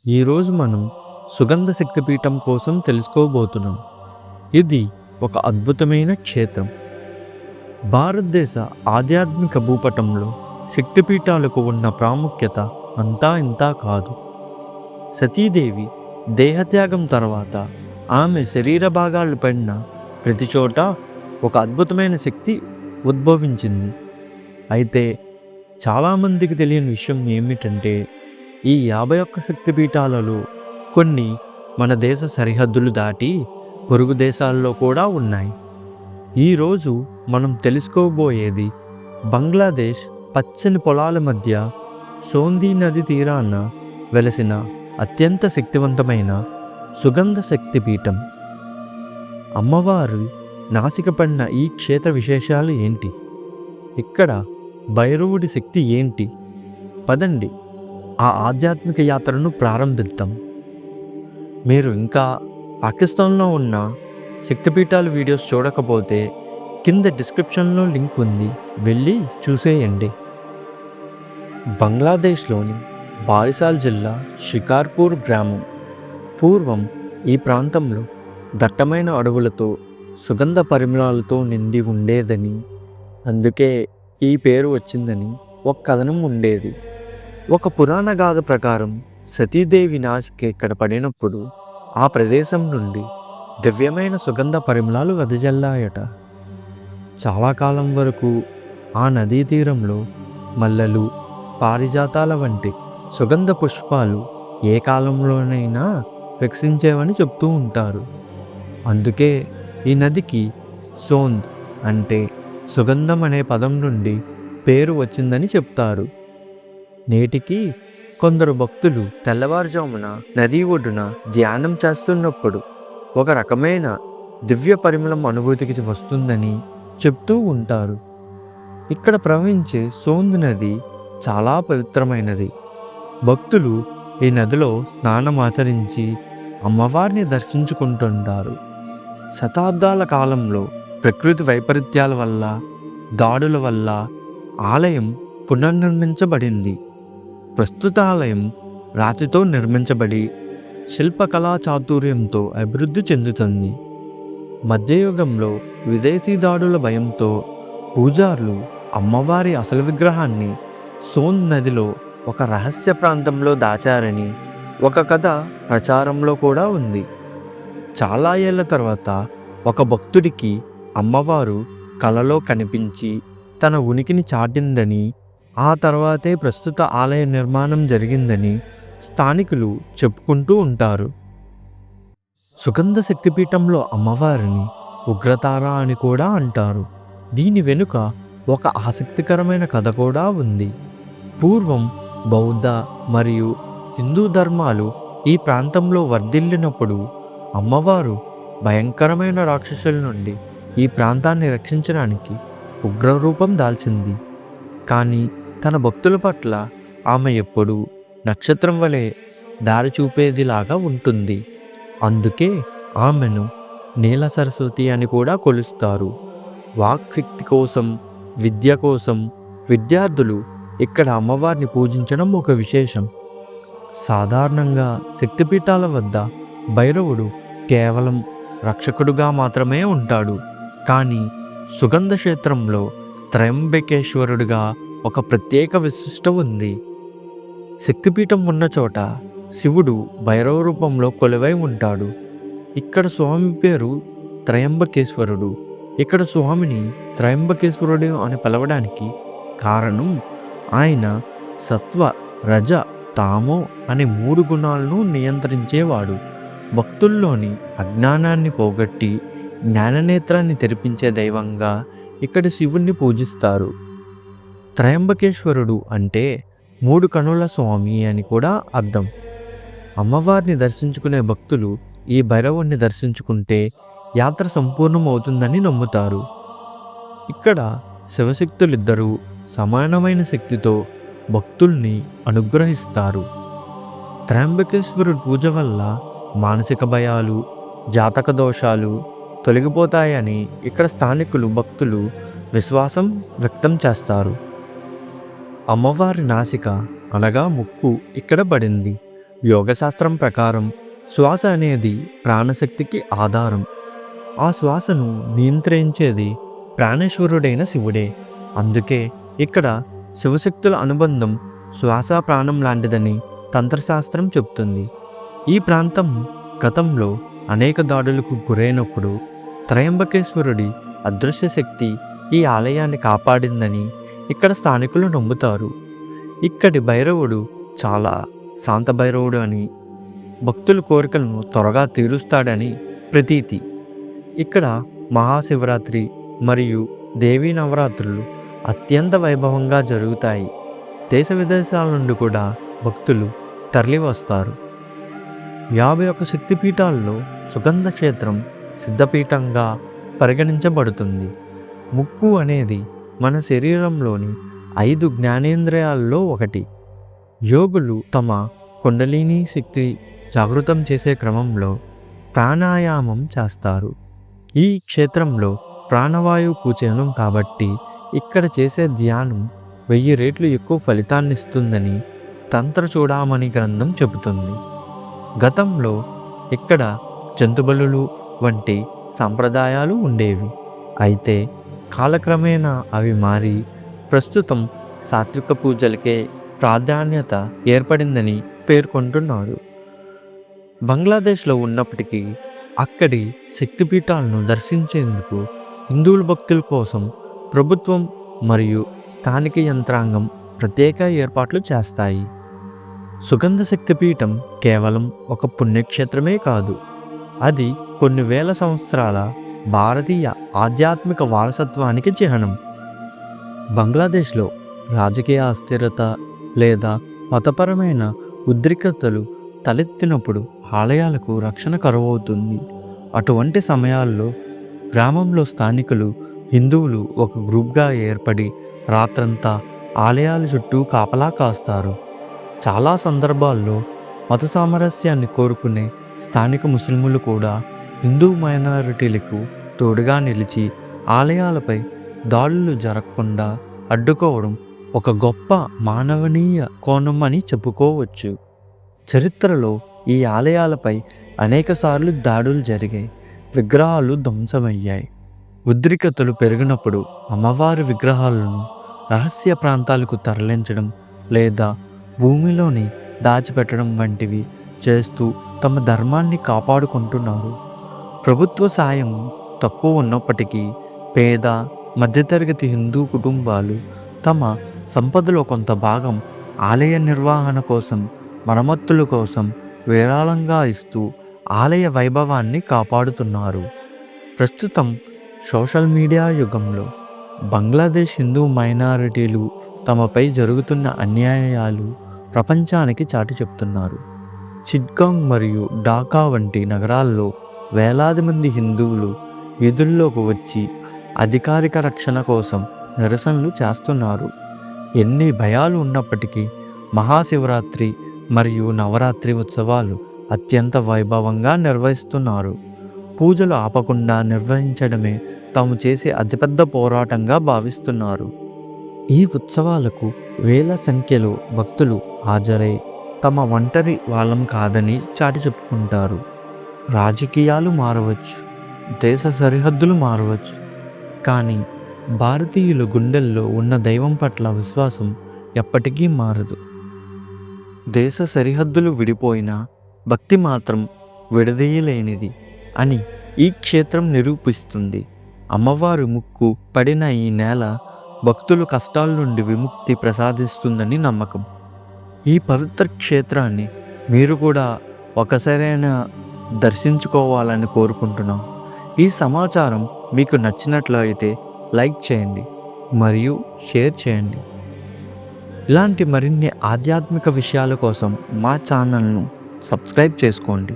ఈరోజు మనం సుగంధ శక్తిపీఠం కోసం తెలుసుకోబోతున్నాం. ఇది ఒక అద్భుతమైన క్షేత్రం. భారతదేశ ఆధ్యాత్మిక భూపటంలో శక్తిపీఠాలకు ఉన్న ప్రాముఖ్యత అంతా ఇంతా కాదు. సతీదేవి దేహత్యాగం తర్వాత ఆమె శరీర భాగాలు పడిన ప్రతి చోట ఒక అద్భుతమైన శక్తి ఉద్భవించింది. అయితే చాలామందికి తెలియని విషయం ఏమిటంటే, ఈ 51 శక్తిపీఠాలలో కొన్ని మన దేశ సరిహద్దులు దాటి పొరుగు దేశాల్లో కూడా ఉన్నాయి. ఈరోజు మనం తెలుసుకోబోయేది బంగ్లాదేశ్ పచ్చని పొలాల మధ్య సోందీ నది తీరాన వెలసిన అత్యంత శక్తివంతమైన సుగంధ శక్తిపీఠం. అమ్మవారు నాసికపడిన ఈ క్షేత్ర విశేషాలు ఏంటి? ఇక్కడ భైరవుడి శక్తి ఏంటి? పదండి ఆ ఆధ్యాత్మిక యాత్రను ప్రారంభిద్దాం. మీరు ఇంకా పాకిస్తాన్లో ఉన్న శక్తిపీఠాల వీడియోస్ చూడకపోతే కింద డిస్క్రిప్షన్లో లింక్ ఉంది, వెళ్ళి చూసేయండి. బంగ్లాదేశ్లోని బారిసాల్ జిల్లా షికార్పూర్ గ్రామం. పూర్వం ఈ ప్రాంతంలో దట్టమైన అడవులతో సుగంధ పరిమళాలతో నిండి ఉండేదని, అందుకే ఈ పేరు వచ్చిందని ఒక కథనం ఉండేది. ఒక పురాణ గాథ ప్రకారం సతీదేవి నాసిక ఇక్కడ పడినప్పుడు ఆ ప్రదేశం నుండి దివ్యమైన సుగంధ పరిమళాలు వెదజల్లాయట. చాలా కాలం వరకు ఆ నదీ తీరంలో మల్లెలు, పారిజాతాల వంటి సుగంధ పుష్పాలు ఏ కాలంలోనైనా వికసించేవని చెప్తూ ఉంటారు. అందుకే ఈ నదికి సోంద్ అంటే సుగంధం అనే పదం నుండి పేరు వచ్చిందని చెప్తారు. నేటికి కొందరు భక్తులు తెల్లవారుజామున నదీ ఒడ్డున ధ్యానం చేస్తున్నప్పుడు ఒక రకమైన దివ్య పరిమళం అనుభూతికి వస్తుందని చెప్తూ ఉంటారు. ఇక్కడ ప్రవహించే సోంద్ నది చాలా పవిత్రమైనది. భక్తులు ఈ నదిలో స్నానం ఆచరించి అమ్మవారిని దర్శించుకుంటుంటారు. శతాబ్దాల కాలంలో ప్రకృతి వైపరీత్యాల వల్ల, దాడుల వల్ల ఆలయం పునర్నిర్మించబడింది. ప్రస్తుత ఆలయం రాతితో నిర్మించబడి శిల్పకళా చాతుర్యంతో అభివృద్ధి చెందుతుంది. మధ్యయుగంలో విదేశీ దాడుల భయంతో పూజారులు అమ్మవారి అసలు విగ్రహాన్ని సోంద్ నదిలో ఒక రహస్య ప్రాంతంలో దాచారని ఒక కథ ప్రచారంలో కూడా ఉంది. చాలా ఏళ్ల తర్వాత ఒక భక్తుడికి అమ్మవారు కలలో కనిపించి తన ఉనికిని చాటిందని, ఆ తర్వాతే ప్రస్తుత ఆలయ నిర్మాణం జరిగిందని స్థానికులు చెప్పుకుంటూ ఉంటారు. సుగంధ శక్తిపీఠంలో అమ్మవారిని ఉగ్రతార అని కూడా అంటారు. దీని వెనుక ఒక ఆసక్తికరమైన కథ కూడా ఉంది. పూర్వం బౌద్ధ మరియు హిందూ ధర్మాలు ఈ ప్రాంతంలో వర్ధిల్లినప్పుడు అమ్మవారు భయంకరమైన రాక్షసుల నుండి ఈ ప్రాంతాన్ని రక్షించడానికి ఉగ్రరూపం దాల్చింది. కానీ తన భక్తుల పట్ల ఆమె ఎప్పుడూ నక్షత్రం వలె దారి చూపేదిలాగా ఉంటుంది. అందుకే ఆమెను నీల సరస్వతి అని కూడా కొలుస్తారు. వాక్శక్తి కోసం, విద్య కోసం విద్యార్థులు ఇక్కడ అమ్మవారిని పూజించడం ఒక విశేషం. సాధారణంగా శక్తిపీఠాల వద్ద భైరవుడు కేవలం రక్షకుడుగా మాత్రమే ఉంటాడు. కానీ సుగంధ క్షేత్రంలో త్రయంబకేశ్వరుడిగా ఒక ప్రత్యేక విశిష్ట ఉంది. శక్తిపీఠం ఉన్న చోట శివుడు భైరవ రూపంలో కొలువై ఉంటాడు. ఇక్కడ స్వామి పేరు త్రయంబకేశ్వరుడు. ఇక్కడ స్వామిని త్రయంబకేశ్వరుడు అని పిలవడానికి కారణం ఆయన సత్వ, రజ, తామో అనే 3 గుణాలను నియంత్రించేవాడు. భక్తుల్లోని అజ్ఞానాన్ని పోగొట్టి జ్ఞాననేత్రాన్ని తెరిపించే దైవంగా ఇక్కడ శివుణ్ణి పూజిస్తారు. త్రయంబకేశ్వరుడు అంటే 3 కనుల స్వామి అని కూడా అర్థం. అమ్మవారిని దర్శించుకునే భక్తులు ఈ భైరవుణ్ణి దర్శించుకుంటే యాత్ర సంపూర్ణమవుతుందని నమ్ముతారు. ఇక్కడ శివశక్తులిద్దరూ సమానమైన శక్తితో భక్తుల్ని అనుగ్రహిస్తారు. త్రయంబకేశ్వరుడు పూజ వల్ల మానసిక భయాలు, జాతక దోషాలు తొలగిపోతాయని ఇక్కడ స్థానికులు భక్తులు విశ్వాసం వ్యక్తం చేస్తారు. అమ్మవారి నాసిక అనగా ముక్కు ఇక్కడ పడింది. యోగశాస్త్రం ప్రకారం శ్వాస అనేది ప్రాణశక్తికి ఆధారం. ఆ శ్వాసను నియంత్రించేది ప్రాణేశ్వరుడైన శివుడే. అందుకే ఇక్కడ శివశక్తుల అనుబంధం శ్వాస ప్రాణం లాంటిదని తంత్రశాస్త్రం చెబుతుంది. ఈ ప్రాంతం గతంలో అనేక దాడులకు గురైనప్పుడు త్రయంబకేశ్వరుడి అదృశ్య శక్తి ఈ ఆలయాన్ని కాపాడిందని ఇక్కడ స్థానికులు నమ్ముతారు. ఇక్కడి భైరవుడు చాలా శాంత భైరవుడు అని, భక్తుల కోరికలను త్వరగా తీరుస్తాడని ప్రతీతి. ఇక్కడ మహాశివరాత్రి మరియు దేవీ నవరాత్రులు అత్యంత వైభవంగా జరుగుతాయి. దేశ విదేశాల నుండి కూడా భక్తులు తరలి వస్తారు. 51 శక్తిపీఠాల్లో సుగంధ క్షేత్రం సిద్ధపీఠంగా పరిగణించబడుతుంది. ముక్కు అనేది మన శరీరంలోని 5 జ్ఞానేంద్రియాల్లో ఒకటి. యోగులు తమ కుండలిని శక్తి జాగృతం చేసే క్రమంలో ప్రాణాయామం చేస్తారు. ఈ క్షేత్రంలో ప్రాణవాయువు కూర్చోనం కాబట్టి ఇక్కడ చేసే ధ్యానం 1000 రెట్లు ఎక్కువ ఫలితాన్నిస్తుందని తంత్రచూడామణి గ్రంథం చెబుతుంది. గతంలో ఇక్కడ జంతుబలులు వంటి సంప్రదాయాలు ఉండేవి. అయితే కాలక్రమేణా అవి మారి ప్రస్తుతం సాత్విక పూజలకే ప్రాధాన్యత ఏర్పడిందని పేర్కొంటున్నారు. బంగ్లాదేశ్లో ఉన్నప్పటికీ అక్కడి శక్తిపీఠాలను దర్శించేందుకు హిందువుల భక్తుల కోసం ప్రభుత్వం మరియు స్థానిక యంత్రాంగం ప్రత్యేక ఏర్పాట్లు చేస్తాయి. సుగంధ శక్తిపీఠం కేవలం ఒక పుణ్యక్షేత్రమే కాదు, అది కొన్ని వేల సంవత్సరాల భారతీయ ఆధ్యాత్మిక వారసత్వానికి చిహ్నం. బంగ్లాదేశ్లో రాజకీయ అస్థిరత లేదా మతపరమైన ఉద్రిక్తతలు తలెత్తినప్పుడు ఆలయాలకు రక్షణ కరువవుతుంది. అటువంటి సమయాల్లో గ్రామంలో స్థానికులు హిందువులు ఒక గ్రూప్గా ఏర్పడి రాత్రంతా ఆలయాల చుట్టూ కాపలా కాస్తారు. చాలా సందర్భాల్లో మత సామరస్యాన్ని కోరుకునే స్థానిక ముస్లింలు కూడా హిందూ మైనారిటీలకు తోడుగా నిలిచి ఆలయాలపై దాడులు జరగకుండా అడ్డుకోవడం ఒక గొప్ప మానవీయ కోణం అని చెప్పుకోవచ్చు. చరిత్రలో ఈ ఆలయాలపై అనేకసార్లు దాడులు జరిగాయి, విగ్రహాలు ధ్వంసమయ్యాయి. ఉద్రిక్తతలు పెరిగినప్పుడు అమ్మవారి విగ్రహాలను రహస్య ప్రాంతాలకు తరలించడం లేదా భూమిలోని దాచిపెట్టడం వంటివి చేస్తూ తమ ధర్మాన్ని కాపాడుకుంటున్నారు. ప్రభుత్వ సాయం తక్కువ ఉన్నప్పటికీ పేద మధ్యతరగతి హిందూ కుటుంబాలు తమ సంపదలో కొంత భాగం ఆలయ నిర్వహణ కోసం, మరమ్మతుల కోసం విరాళంగా ఇస్తూ ఆలయ వైభవాన్ని కాపాడుతున్నారు. ప్రస్తుతం సోషల్ మీడియా యుగంలో బంగ్లాదేశ్ హిందూ మైనారిటీలు తమపై జరుగుతున్న అన్యాయాలు ప్రపంచానికి చాటి చెప్తున్నారు. చిట్గాంగ్ మరియు ఢాకా వంటి నగరాల్లో వేలాది మంది హిందువులు వీధుల్లోకి వచ్చి అధికారిక రక్షణ కోసం నిరసనలు చేస్తున్నారు. ఎన్ని భయాలు ఉన్నప్పటికీ మహాశివరాత్రి మరియు నవరాత్రి ఉత్సవాలు అత్యంత వైభవంగా నిర్వహిస్తున్నారు. పూజలు ఆపకుండా నిర్వహించడమే తాము చేసే అతిపెద్ద పోరాటంగా భావిస్తున్నారు. ఈ ఉత్సవాలకు వేల సంఖ్యలో భక్తులు హాజరై తమ ఒంటరి వాళ్ళం కాదని చాటి చెప్పుకుంటారు. రాజకీయాలు మారవచ్చు, దేశ సరిహద్దులు మారవచ్చు, కానీ భారతీయుల గుండెల్లో ఉన్న దైవం పట్ల విశ్వాసం ఎప్పటికీ మారదు. దేశ సరిహద్దులు విడిపోయినా భక్తి మాత్రం విడదీయలేనిది అని ఈ క్షేత్రం నిరూపిస్తుంది. అమ్మవారి ముక్కు పడిన ఈ నేల భక్తులు కష్టాల నుండి విముక్తి ప్రసాదిస్తుందని నమ్మకం. ఈ పవిత్ర క్షేత్రాన్ని మీరు కూడా ఒకసారైనా దర్శించుకోవాలని కోరుకుంటున్నాం. ఈ సమాచారం మీకు నచ్చినట్లయితే లైక్ చేయండి మరియు షేర్ చేయండి. ఇలాంటి మరిన్ని ఆధ్యాత్మిక విషయాల కోసం మా ఛానల్ను సబ్స్క్రైబ్ చేసుకోండి.